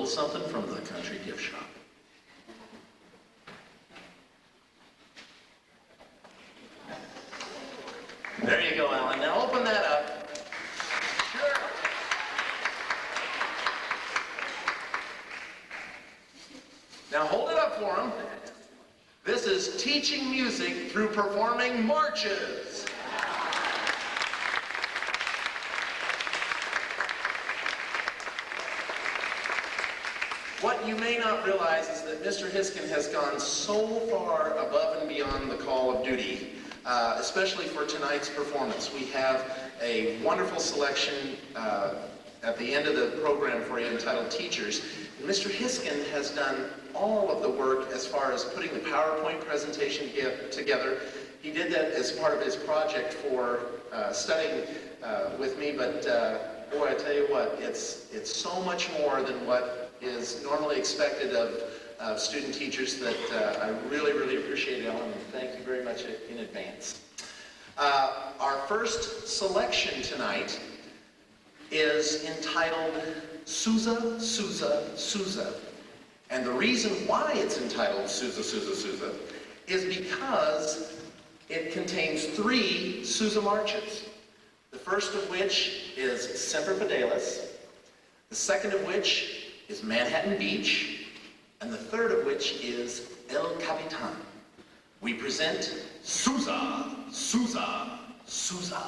something from the country gift shop. There you go, Alan. Now open that up. Sure. Now hold it up for him. This is teaching music through performing marches. What you may not realize is that Mr. Hiskin has gone so far above and beyond the call of duty, especially for tonight's performance. We have a wonderful selection at the end of the program for you entitled Teachers. And Mr. Hiskin has done all of the work as far as putting the PowerPoint presentation together. He did that as part of his project for studying with me, but boy, I tell you what, it's so much more than what is normally expected of student teachers that I really, really appreciate, Ellen, and thank you very much in advance. Our first selection tonight is entitled Sousa, Sousa, Sousa. And the reason why it's entitled Sousa, Sousa, Sousa is because it contains 3 Sousa marches. The first of which is Semper Fidelis, the second of which is Manhattan Beach, and the third of which is El Capitan. We present Sousa, Sousa, Sousa.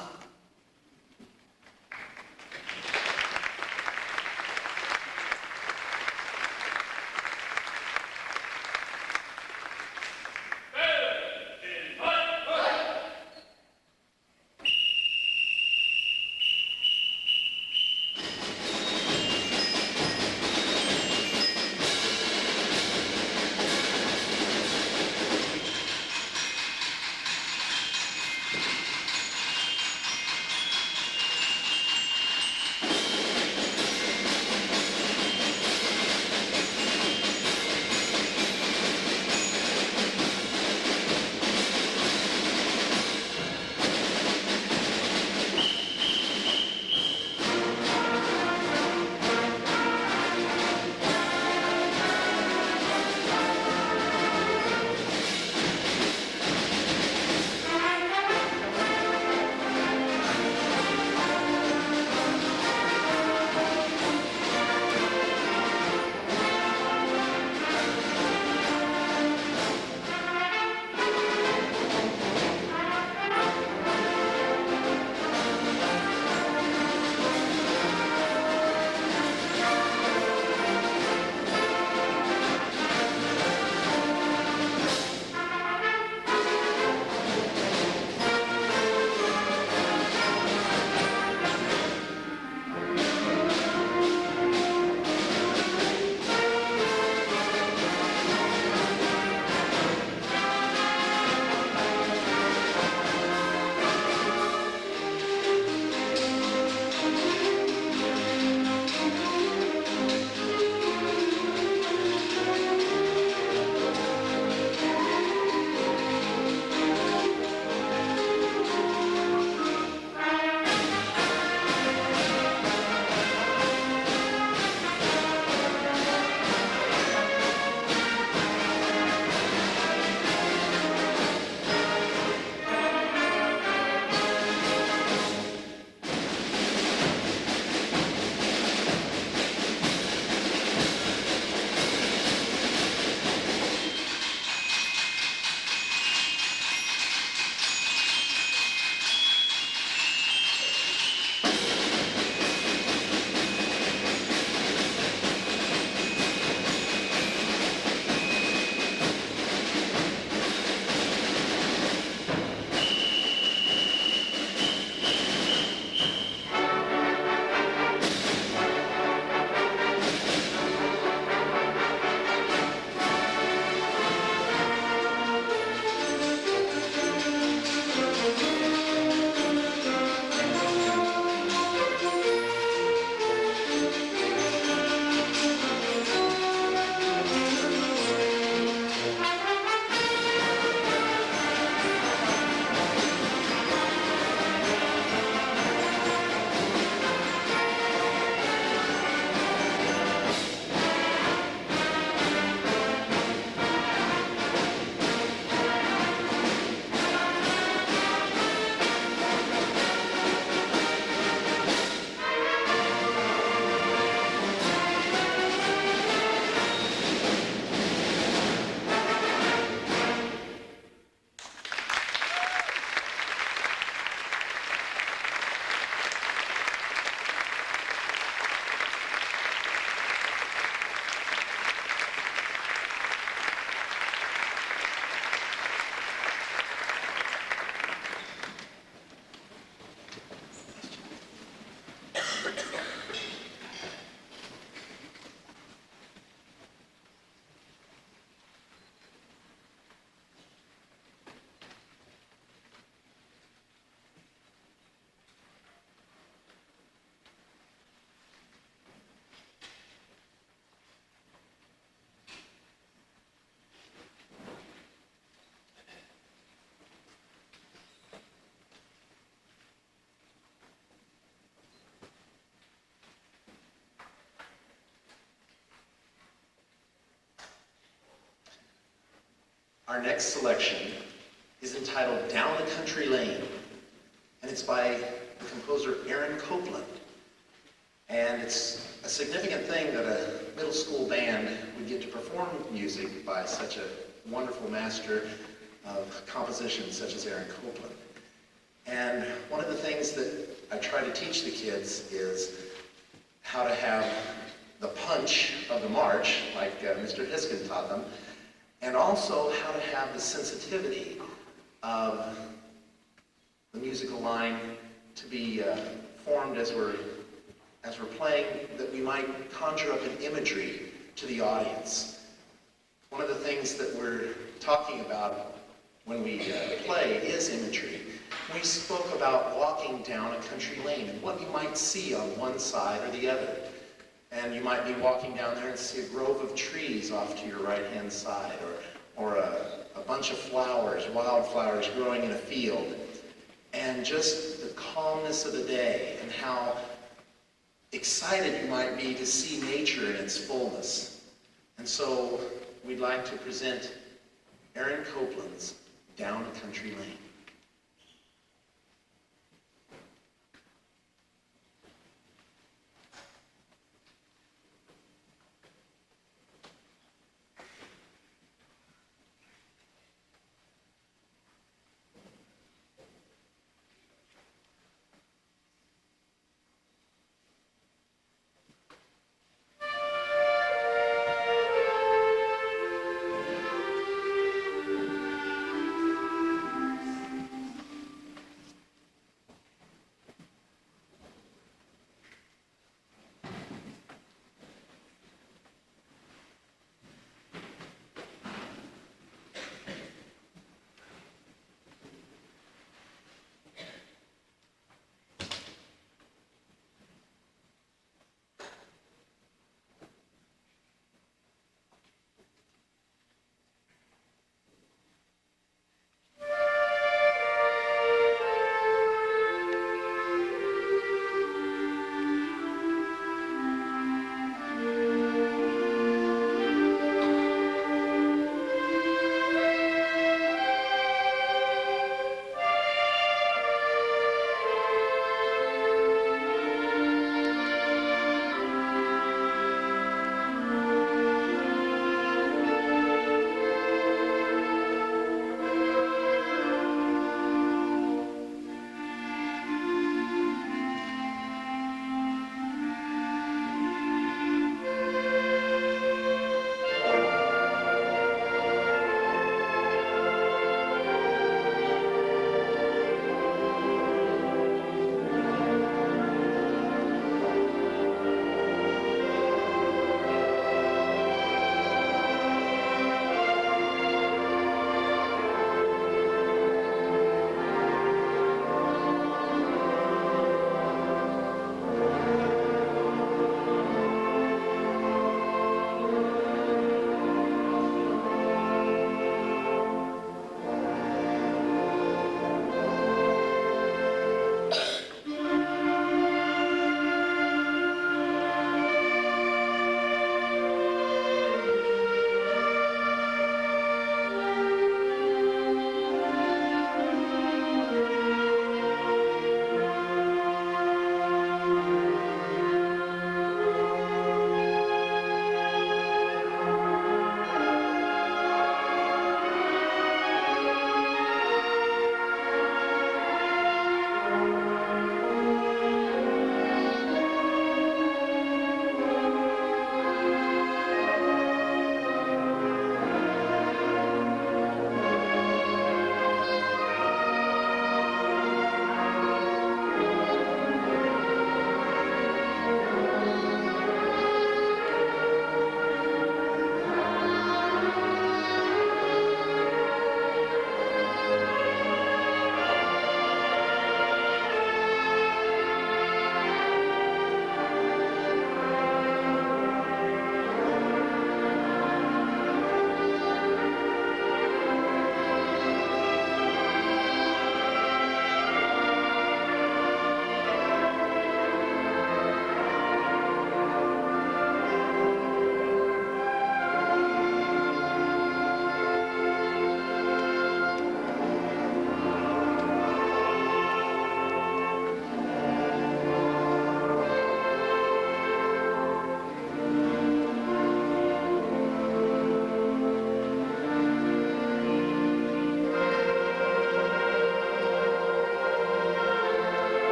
Our next selection is entitled Down a Country Lane, and it's by the composer Aaron Copland. And it's a significant thing that a middle school band would get to perform music by such a wonderful master of composition such as Aaron Copland. And one of the things that I try to teach the kids is how to have the punch of the march, like Mr. Hiskin taught them, and also how to have the sensitivity of the musical line to be formed as we're playing, that we might conjure up an imagery to the audience. One of the things that we're talking about when we play is imagery. We spoke about walking down a country lane and what you might see on one side or the other. And you might be walking down there and see a grove of trees off to your right-hand side, or a bunch of flowers, wildflowers growing in a field. And just the calmness of the day and how excited you might be to see nature in its fullness. And so we'd like to present Aaron Copland's Down a Country Lane.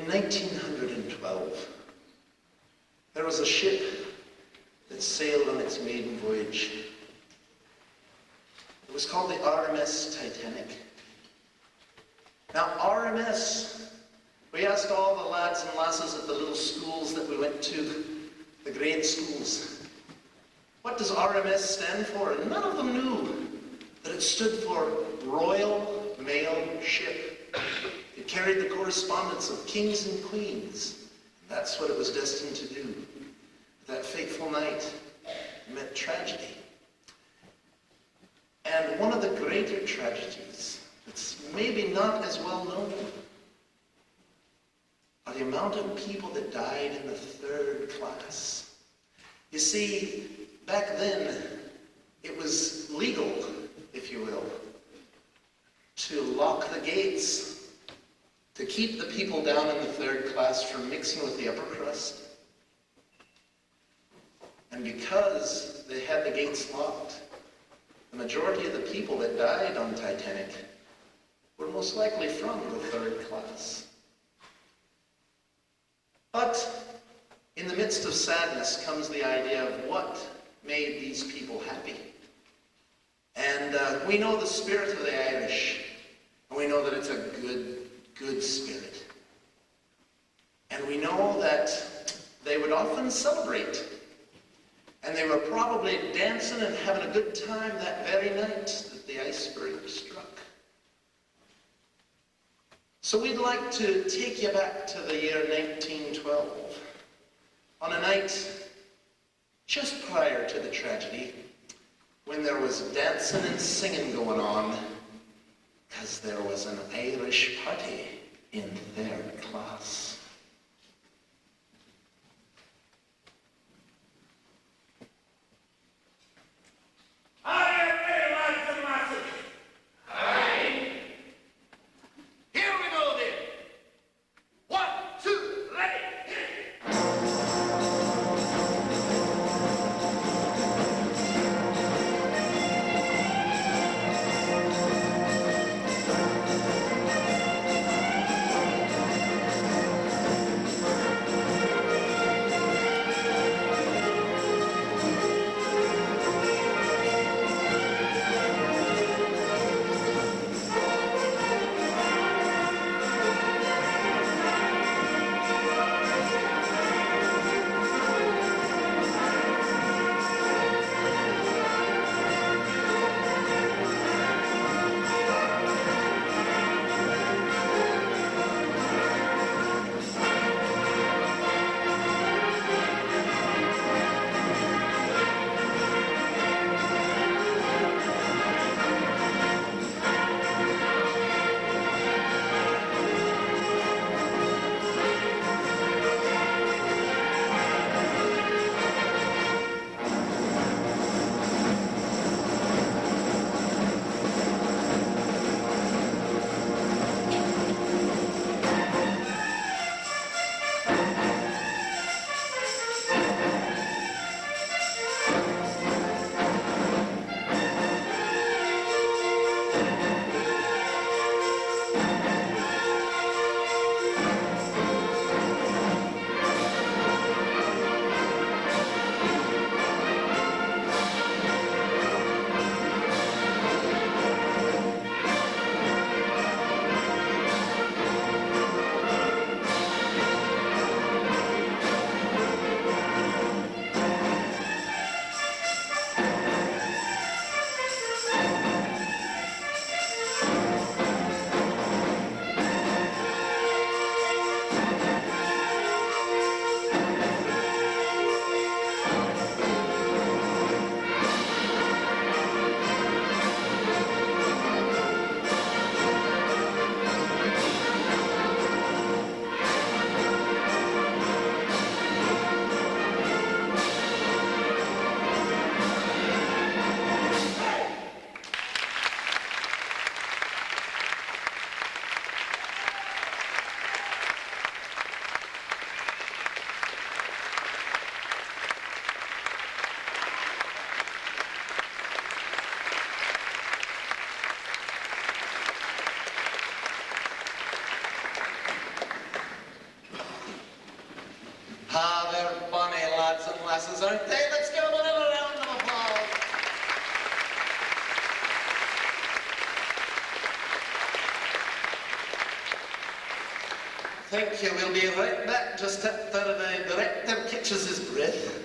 In 1912, there was a ship that sailed on its maiden voyage. It was called the RMS Titanic. Now, RMS, we asked all the lads and lasses at the little schools that we went to, the grade schools, what does RMS stand for? And none of them knew that it stood for Royal Mail Ship. It carried the correspondence of kings and queens. That's what it was destined to do. That fateful night met tragedy. And one of the greater tragedies, that's maybe not as well known, are the amount of people that died in the third class. You see, back then, it was legal, if you will, to lock the gates, to keep the people down in the third class from mixing with the upper crust. And because they had the gates locked, the majority of the people that died on Titanic were most likely from the third class. But in the midst of sadness comes the idea of what made these people happy. And we know the spirit of the Irish, and we know that it's a good spirit. And we know that they would often celebrate. And they were probably dancing and having a good time that very night that the iceberg struck. So we'd like to take you back to the year 1912, on a night just prior to the tragedy, when there was dancing and singing going on, because there was an Irish party in third class. classes, aren't they? Let's give them a little round of applause. Thank you. We'll be right back just after the director catches his breath.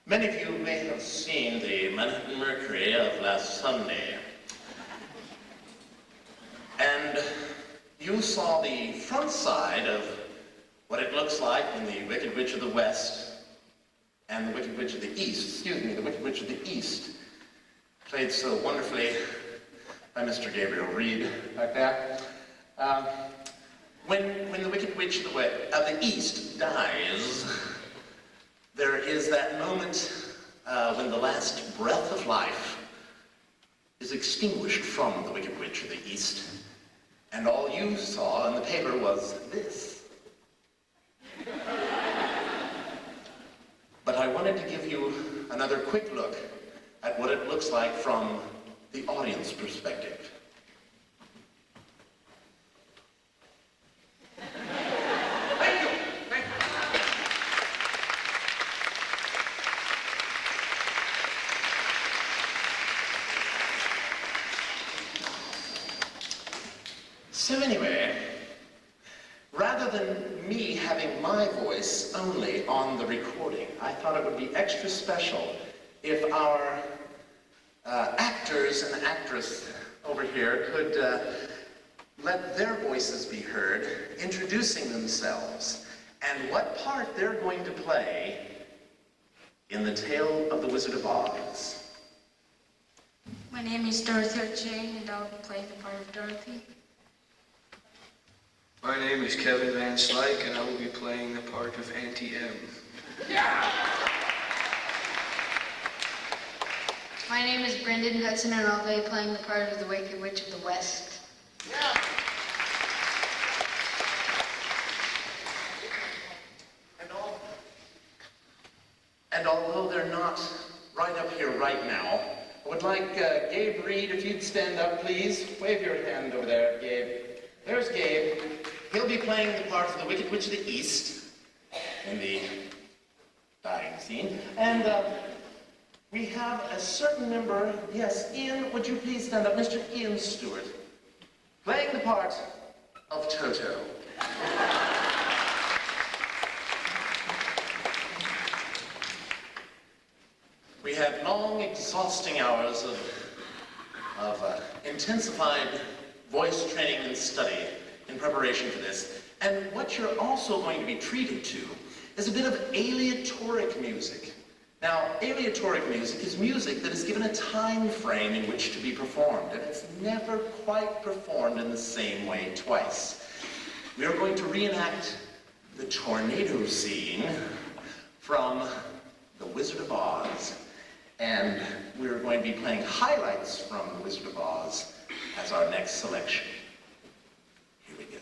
Many of you may have seen the Manhattan Mercury of last Sunday. And you saw the front side of what it looks like in the Wicked Witch of the West and the Wicked Witch of the East. The Wicked Witch of the East, played so wonderfully by Mr. Gabriel Reed back there. When the Wicked Witch of the East dies, there is that moment when the last breath of life is extinguished from the Wicked Witch of the East, and all you saw in the paper was this. But I wanted to give you another quick look at what it looks like from the audience perspective. So anyway, rather than me having my voice only on the recording, I thought it would be extra special if our actors and actress over here could let their voices be heard, introducing themselves and what part they're going to play in the tale of the Wizard of Oz. My name is Dorothy O'Jane, and I'll play the part of Dorothy. My name is Kevin Van Slyke, and I will be playing the part of Auntie M. Yeah! My name is Brendan Hudson, and I'll be playing the part of the Wicked Witch of the West. Yeah! And although they're not right up here right now, I would like Gabe Reed, if you'd stand up, please. Wave your hand over there, Gabe. There's Gabe. He'll be playing the part of the Wicked Witch of the East in the dying scene. And we have a certain member, yes, Ian, would you please stand up? Mr. Ian Stewart, playing the part of Toto. We had long, exhausting hours of intensified voice training and study in preparation for this. And what you're also going to be treated to is a bit of aleatoric music. Now, aleatoric music is music that is given a time frame in which to be performed, and it's never quite performed in the same way twice. We are going to reenact the tornado scene from The Wizard of Oz, and we're going to be playing highlights from The Wizard of Oz as our next selection. Here we go.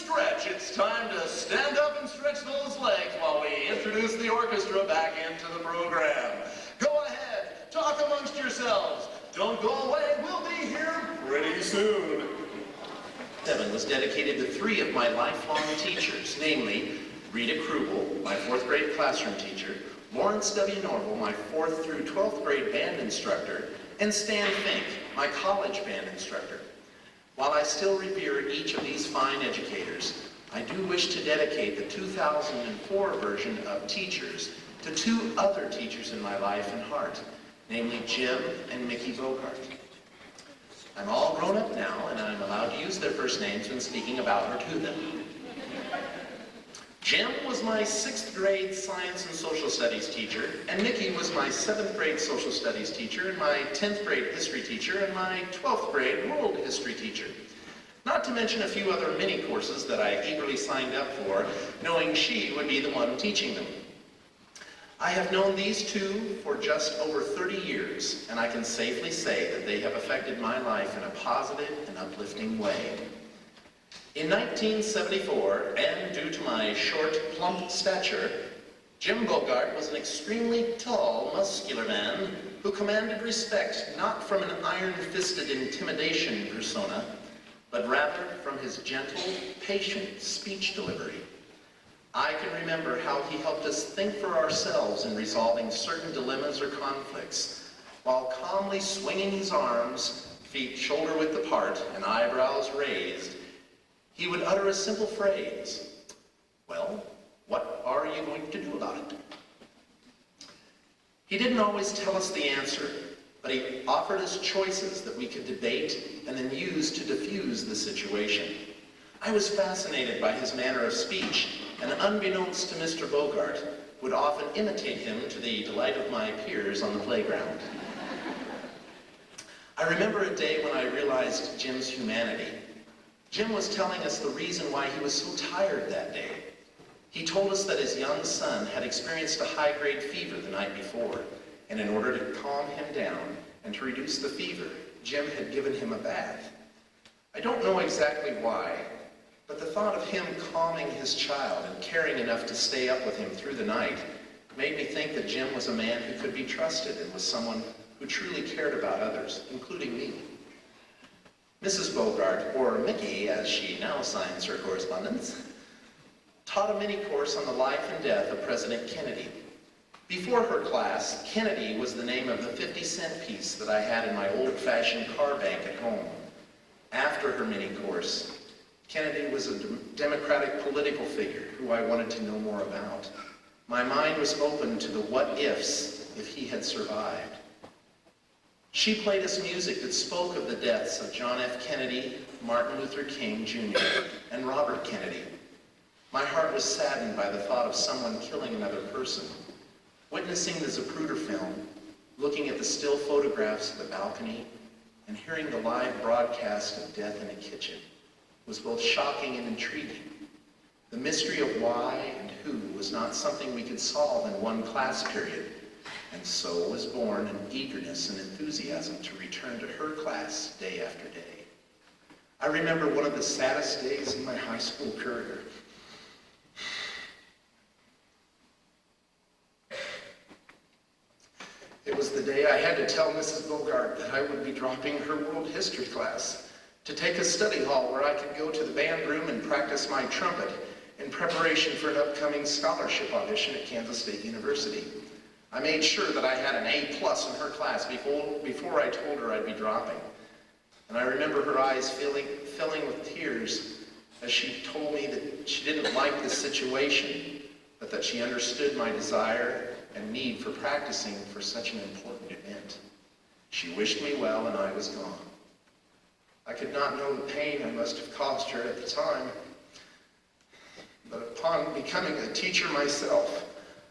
stretch. It's time to stand up and stretch those legs while we introduce the orchestra back into the program. Go ahead, talk amongst yourselves. Don't go away, we'll be here pretty soon. 7 was dedicated to 3 of my lifelong teachers, namely Rita Krubel, my 4th grade classroom teacher, Lawrence W. Norval, my 4th through 12th grade band instructor, and Stan Fink, my college band instructor. While I still revere each of these fine educators, I do wish to dedicate the 2004 version of Teachers to 2 other teachers in my life and heart, namely Jim and Mickey Bogart. I'm all grown up now, and I'm allowed to use their first names when speaking about or to them. Jim was my 6th grade science and social studies teacher, and Mickey was my 7th grade social studies teacher, and my 10th grade history teacher, and my 12th grade world history teacher. Not to mention a few other mini courses that I eagerly signed up for, knowing she would be the one teaching them. I have known these 2 for just over 30 years, and I can safely say that they have affected my life in a positive and uplifting way. In 1974, and due to my short, plump stature, Jim Bogart was an extremely tall, muscular man who commanded respect not from an iron-fisted intimidation persona, but rather from his gentle, patient speech delivery. I can remember how he helped us think for ourselves in resolving certain dilemmas or conflicts, while calmly swinging his arms, feet shoulder-width apart and eyebrows raised. He would utter a simple phrase, "Well, what are you going to do about it?" He didn't always tell us the answer, but he offered us choices that we could debate and then use to diffuse the situation. I was fascinated by his manner of speech, and unbeknownst to Mr. Bogart, would often imitate him to the delight of my peers on the playground. I remember a day when I realized Jim's humanity. Jim was telling us the reason why he was so tired that day. He told us that his young son had experienced a high-grade fever the night before, and in order to calm him down and to reduce the fever, Jim had given him a bath. I don't know exactly why, but the thought of him calming his child and caring enough to stay up with him through the night made me think that Jim was a man who could be trusted and was someone who truly cared about others, including me. Mrs. Bogart, or Mickey as she now signs her correspondence, taught a mini course on the life and death of President Kennedy. Before her class, Kennedy was the name of the 50-cent piece that I had in my old-fashioned car bank at home. After her mini course, Kennedy was a democratic political figure who I wanted to know more about. My mind was open to the what-ifs if he had survived. She played us music that spoke of the deaths of John F. Kennedy, Martin Luther King Jr., and Robert Kennedy. My heart was saddened by the thought of someone killing another person. Witnessing the Zapruder film, looking at the still photographs of the balcony, and hearing the live broadcast of death in a kitchen was both shocking and intriguing. The mystery of why and who was not something we could solve in one class period, and so was born an eagerness and enthusiasm to return to her class day after day. I remember one of the saddest days in my high school career. It was the day I had to tell Mrs. Bogart that I would be dropping her world history class to take a study hall where I could go to the band room and practice my trumpet in preparation for an upcoming scholarship audition at Kansas State University. I made sure that I had an A+ in her class before I told her I'd be dropping. And I remember her eyes filling with tears as she told me that she didn't like the situation, but that she understood my desire and need for practicing for such an important event. She wished me well, and I was gone. I could not know the pain I must have caused her at the time, but upon becoming a teacher myself,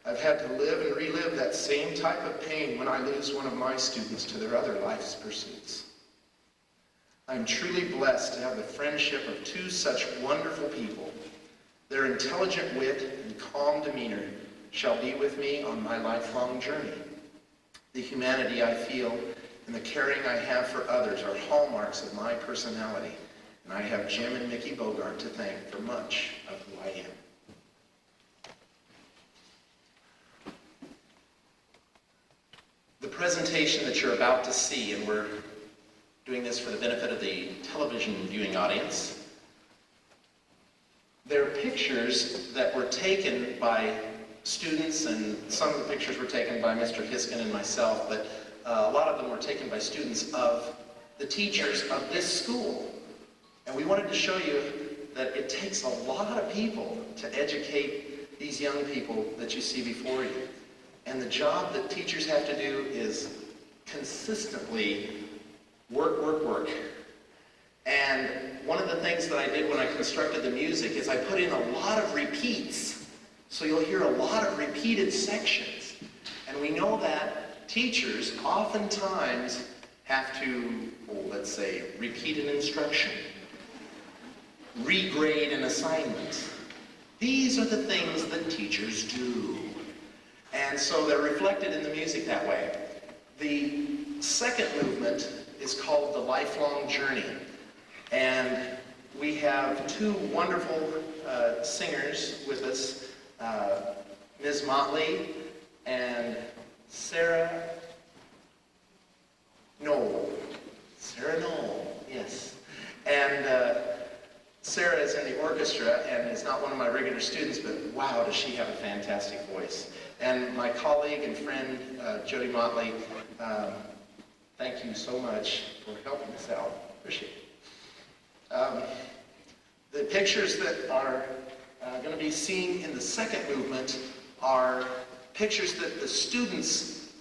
I've had to live and relive that same type of pain when I lose one of my students to their other life's pursuits. I'm truly blessed to have the friendship of 2 such wonderful people. Their intelligent wit and calm demeanor shall be with me on my lifelong journey. The humanity I feel and the caring I have for others are hallmarks of my personality, And I have Jim and Mickey Bogart to thank for much of who I am. The presentation that you're about to see, and we're doing this for the benefit of the television viewing audience, they're pictures that were taken by students, and some of the pictures were taken by Mr. Hiskin and myself, but a lot of them were taken by students of the teachers of this school. And we wanted to show you that it takes a lot of people to educate these young people that you see before you. And the job that teachers have to do is consistently work, work, work. And one of the things that I did when I constructed the music is I put in a lot of repeats. So you'll hear a lot of repeated sections. And we know that teachers oftentimes have to, let's say, repeat an instruction, regrade an assignment. These are the things that teachers do. And so they're reflected in the music that way. The second movement is called The Lifelong Journey. And we have two wonderful singers with us, Ms. Motley and Sarah Knoll. Sarah Knoll, yes. And Sarah is in the orchestra and is not one of my regular students, but wow, does she have a fantastic voice. And my colleague and friend, Jody Motley, thank you so much for helping us out. Appreciate it. The pictures that are going to be seen in the second movement are pictures that the students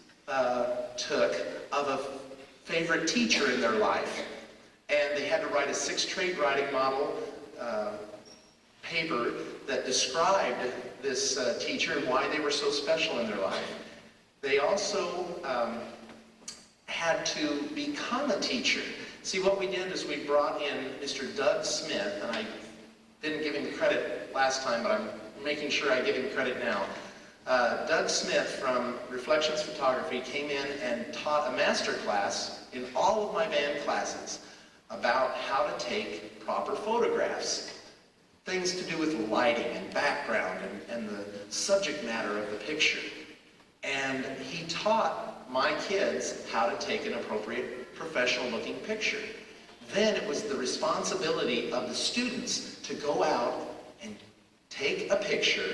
took of a favorite teacher in their life. And they had to write a 6-trait writing model paper that described this teacher and why they were so special in their life. They also had to become a teacher. See, what we did is we brought in Mr. Doug Smith, and I didn't give him credit last time, but I'm making sure I give him credit now. Doug Smith from Reflections Photography came in and taught a master class in all of my band classes about how to take proper photographs. Things to do with lighting and background and the subject matter of the picture. And he taught my kids how to take an appropriate professional looking picture. Then it was the responsibility of the students to go out and take a picture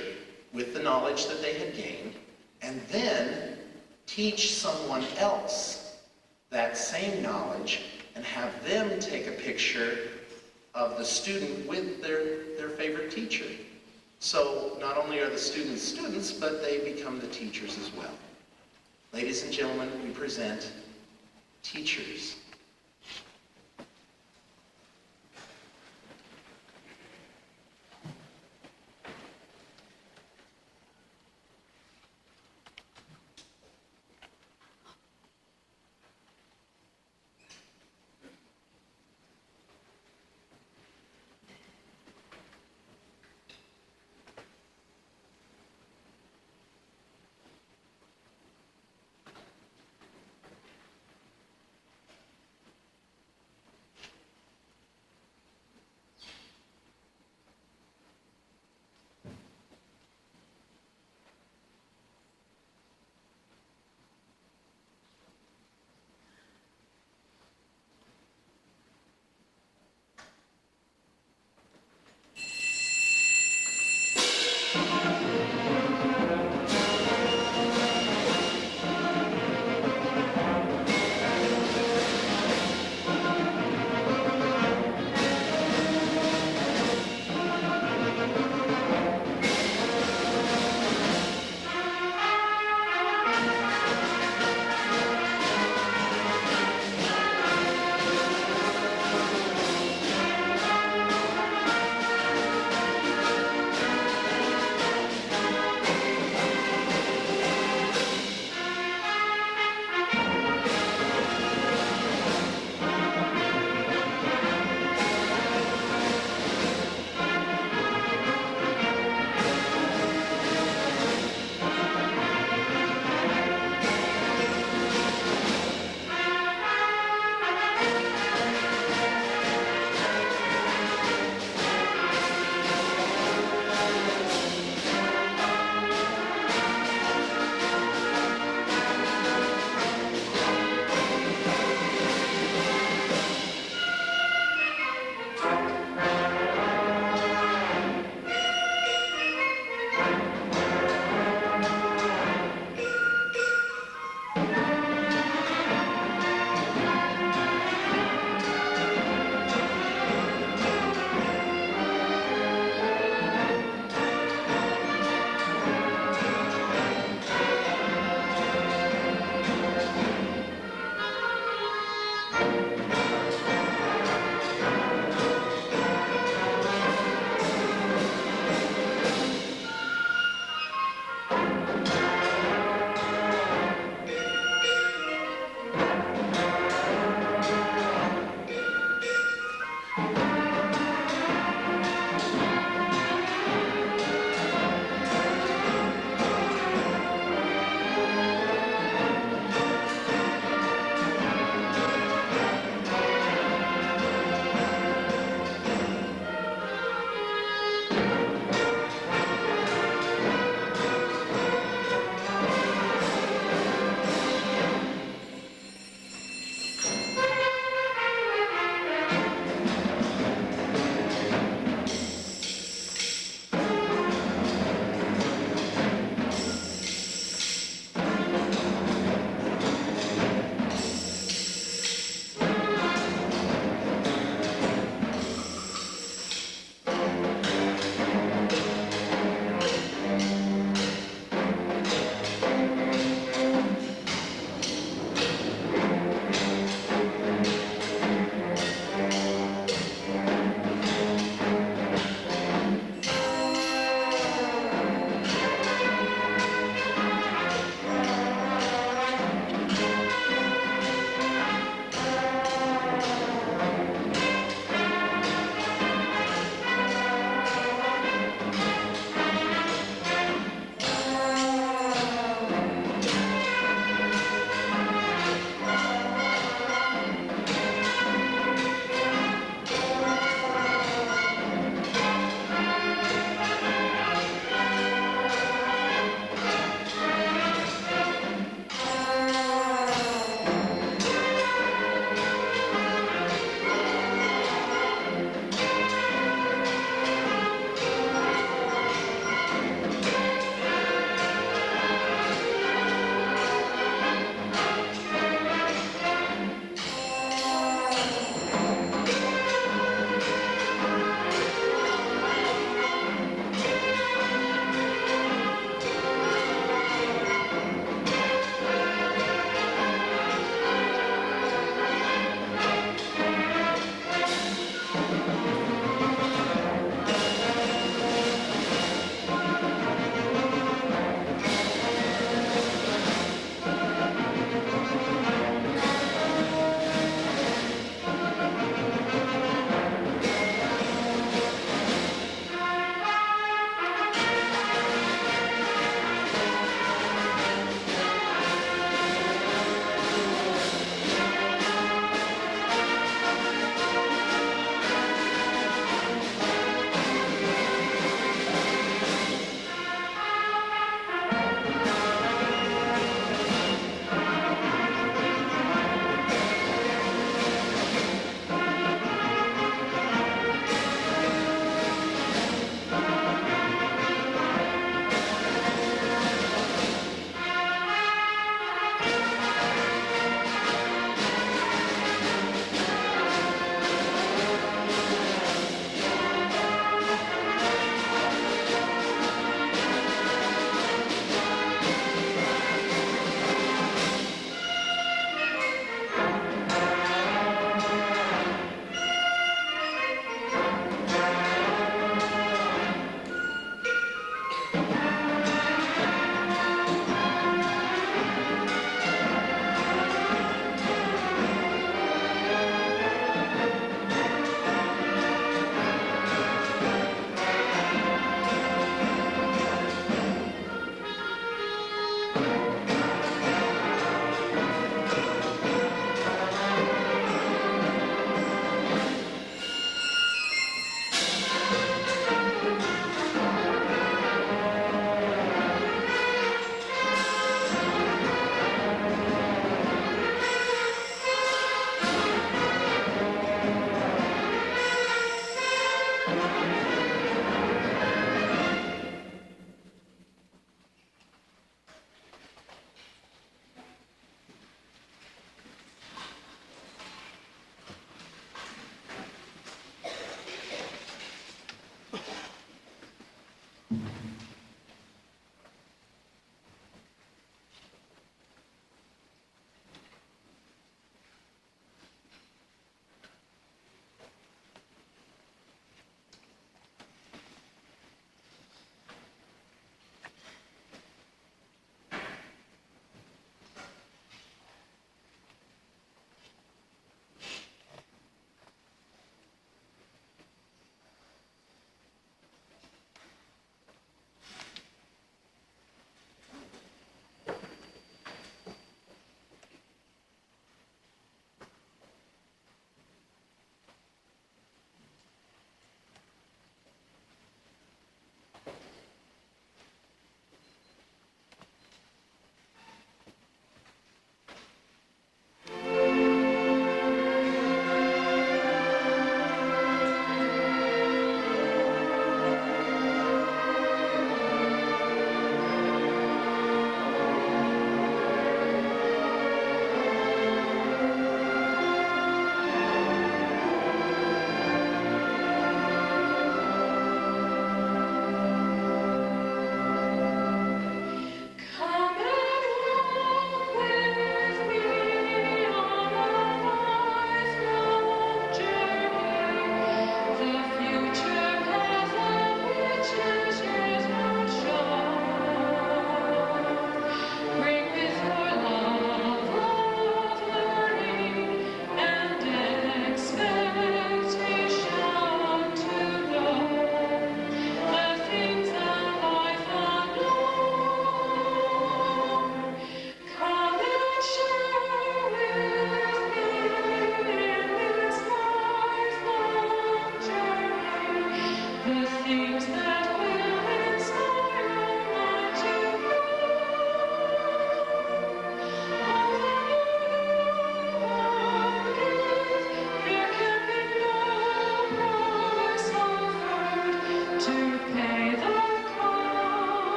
with the knowledge that they had gained, and then teach someone else that same knowledge and have them take a picture of the student with their favorite teacher. So not only are the students students, but they become the teachers as well. Ladies and gentlemen, we present teachers.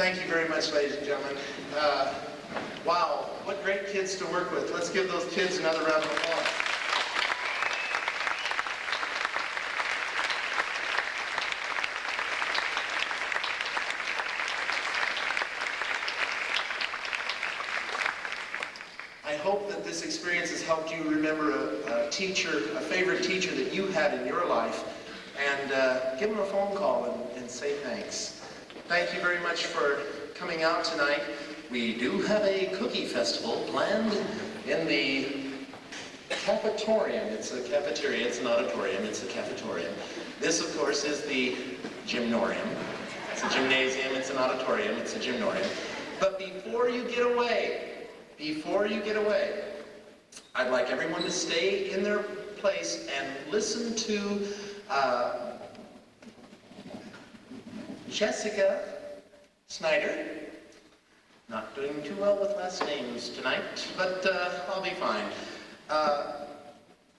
Thank you very much, ladies and gentlemen. Wow, what great kids to work with. Let's give those kids another round of applause. I hope that this experience has helped you remember a teacher, a favorite teacher that you had in your life, and give them a phone call and say thanks. Thank you very much for coming out tonight. We do have a cookie festival planned in the cafetorium. It's a cafeteria, it's an auditorium, it's a cafetorium. This, of course, is the gymnorium. It's a gymnasium, it's an auditorium, it's a gymnorium. But before you get away, I'd like everyone to stay in their place and listen to Jessica Snyder. Not doing too well with last names tonight, but I'll be fine.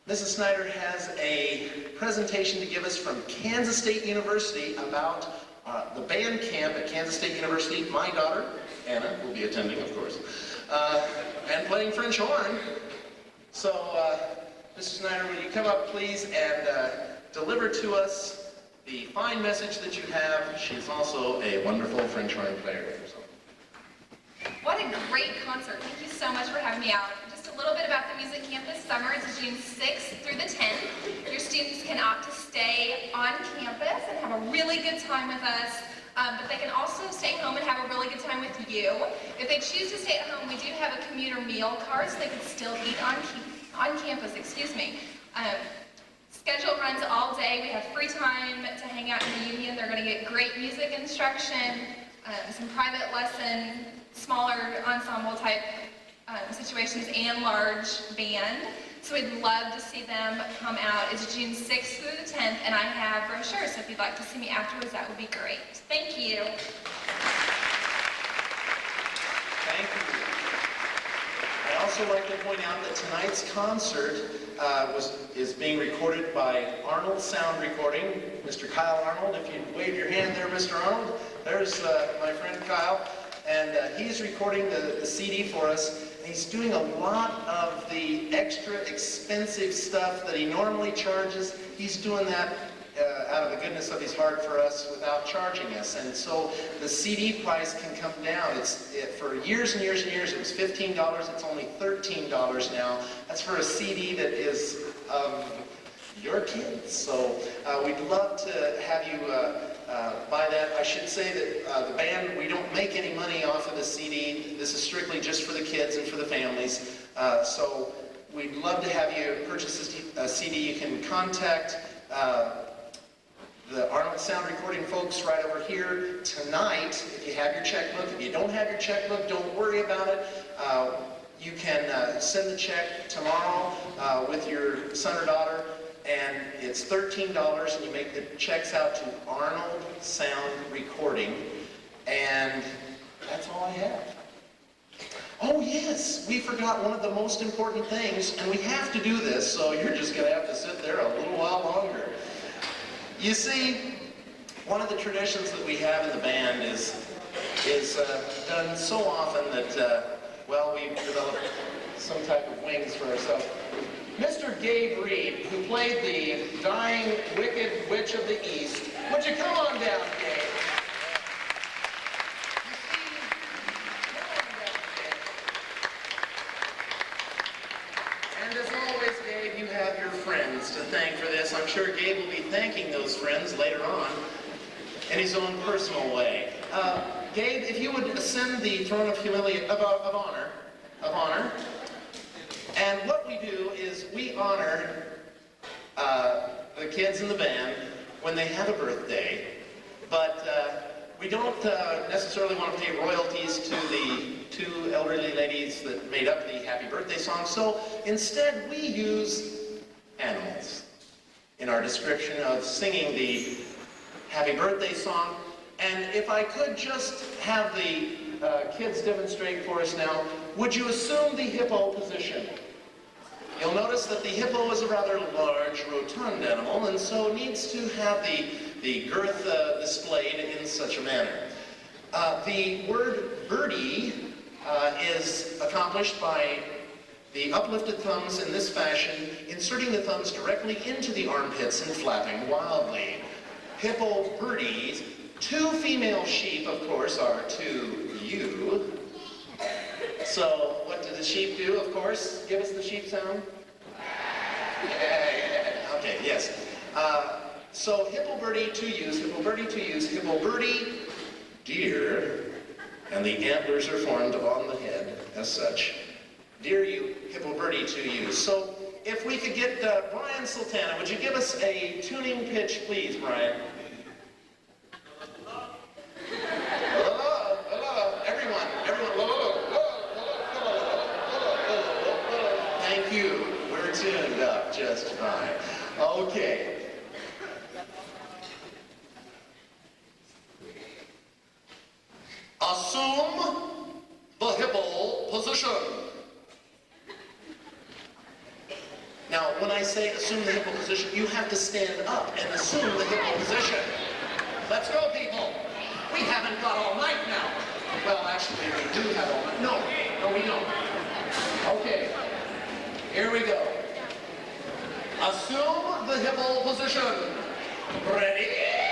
Mrs. Snyder has a presentation to give us from Kansas State University about the band camp at Kansas State University. My daughter, Anna, will be attending, of course, and playing French horn. So, Mrs. Snyder, will you come up, please, and deliver to us the fine message that you have. She's also a wonderful French horn player. So. What a great concert. Thank you so much for having me out. Just a little bit about the music camp this summer. It's June 6th through the 10th. Your students can opt to stay on campus and have a really good time with us. But they can also stay home and have a really good time with you. If they choose to stay at home, we do have a commuter meal card, so they can still eat on campus. Schedule runs all day. We have free time to hang out in the Union. They're going to get great music instruction, some private lesson, smaller ensemble type situations, and large band. So we'd love to see them come out. It's June 6th through the 10th, and I have brochures, so if you'd like to see me afterwards, that would be great. Thank you. Thank you. I'd also like to point out that tonight's concert is being recorded by Arnold Sound Recording. Mr. Kyle Arnold, if you'd wave your hand there, Mr. Arnold. There's my friend Kyle, and he's recording the CD for us. He's doing a lot of the extra expensive stuff that he normally charges. He's doing that out of the goodness of his heart for us without charging us. And so the CD price can come down. For years and years and years, it was $15. It's only $13 now. That's for a CD that is of your kids. So we'd love to have you buy that. I should say that the band, we don't make any money off of the CD. This is strictly just for the kids and for the families. So we'd love to have you purchase a CD. You can contact the Arnold Sound Recording folks right over here tonight. If you have your checkbook. If you don't have your checkbook, don't worry about it. You can send the check tomorrow with your son or daughter. And it's $13, and you make the checks out to Arnold Sound Recording, and that's all I have. Oh yes, we forgot one of the most important things, and we have to do this, so you're just going to have to sit there a little while longer. You see, one of the traditions that we have in the band is done so often that, well, we've developed some type of wings for ourselves. Mr. Gabe Reed, who played the dying, wicked witch of the East, would you come on down, Gabe? And as always, Gabe, you have your friends to thank for this. I'm sure Gabe will be thanking those friends later on in his own personal way. Gabe, if you would ascend the throne of honor. And what we do is we honor the kids in the band when they have a birthday, but we don't necessarily want to pay royalties to the two elderly ladies that made up the happy birthday song, so instead we use animals in our description of singing the happy birthday song. And if I could just have the kids demonstrate for us now, would you assume the hippo position? You'll notice that the hippo is a rather large, rotund animal, and so needs to have the girth displayed in such a manner. The word birdie is accomplished by the uplifted thumbs in this fashion, inserting the thumbs directly into the armpits and flapping wildly. Hippo birdies. 2 female sheep, of course, are to you. So what do the sheep do, of course? Give us the sheep sound. Yeah. Okay, yes. So hippo birdie to use, hippo birdie to use, hippo birdie, deer, and the antlers are formed on the head as such. Dear you, hippo birdie to use. So if we could get Brian Sultana, would you give us a tuning pitch, please, Brian? Everyone, thank you. We're tuned up just fine. Okay. Assume the hippo position. Now, when I say assume the hippo position, you have to stand up and assume the hippo position. Let's go, people. We haven't got all night now. Well, actually, we do have all night. No, we don't. Okay, here we go. Assume the hippo position. Ready?